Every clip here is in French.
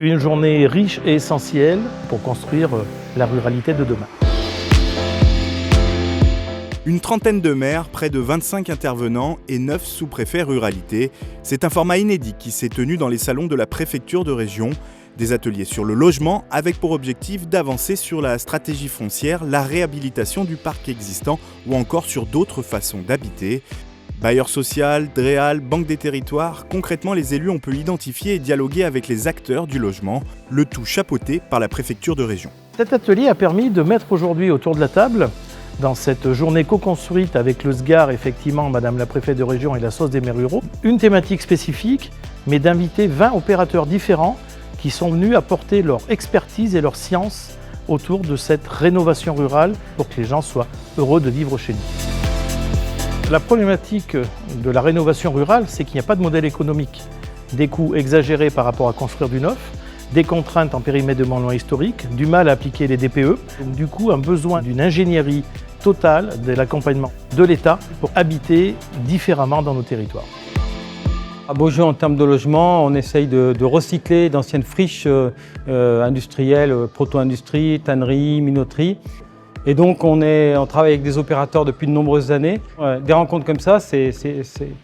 Une journée riche et essentielle pour construire la ruralité de demain. Une trentaine de maires, près de 25 intervenants et 9 sous-préfets ruralité. C'est un format inédit qui s'est tenu dans les salons de la préfecture de région. Des ateliers sur le logement avec pour objectif d'avancer sur la stratégie foncière, la réhabilitation du parc existant ou encore sur d'autres façons d'habiter. Bailleurs social, DREAL, Banque des territoires, concrètement les élus ont pu identifier et dialoguer avec les acteurs du logement, le tout chapeauté par la préfecture de région. Cet atelier a permis de mettre aujourd'hui autour de la table, dans cette journée co-construite avec le SGAR, effectivement, Madame la préfète de région et la SOS des maires ruraux, une thématique spécifique, mais d'inviter 20 opérateurs différents qui sont venus apporter leur expertise et leur science autour de cette rénovation rurale pour que les gens soient heureux de vivre chez nous. La problématique de la rénovation rurale, c'est qu'il n'y a pas de modèle économique. Des coûts exagérés par rapport à construire du neuf, des contraintes en périmètre de monument historique, du mal à appliquer les DPE, du coup un besoin d'une ingénierie totale de l'accompagnement de l'État pour habiter différemment dans nos territoires. À Beaujeu, en termes de logement, on essaye de recycler d'anciennes friches industrielles, proto-industrie, tannerie, minoterie. Et donc on travaille avec des opérateurs depuis de nombreuses années. Des rencontres comme ça, c'est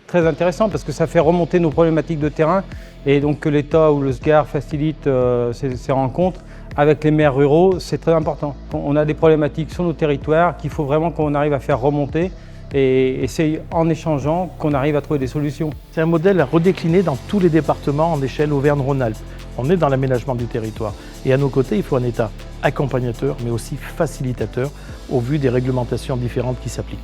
très intéressant parce que ça fait remonter nos problématiques de terrain et donc que l'État ou le SGAR facilite ces rencontres avec les maires ruraux, c'est très important. On a des problématiques sur nos territoires qu'il faut vraiment qu'on arrive à faire remonter et c'est en échangeant qu'on arrive à trouver des solutions. C'est un modèle à redécliner dans tous les départements en échelle Auvergne-Rhône-Alpes. On est dans l'aménagement du territoire et à nos côtés, il faut un État accompagnateur mais aussi facilitateur au vu des réglementations différentes qui s'appliquent.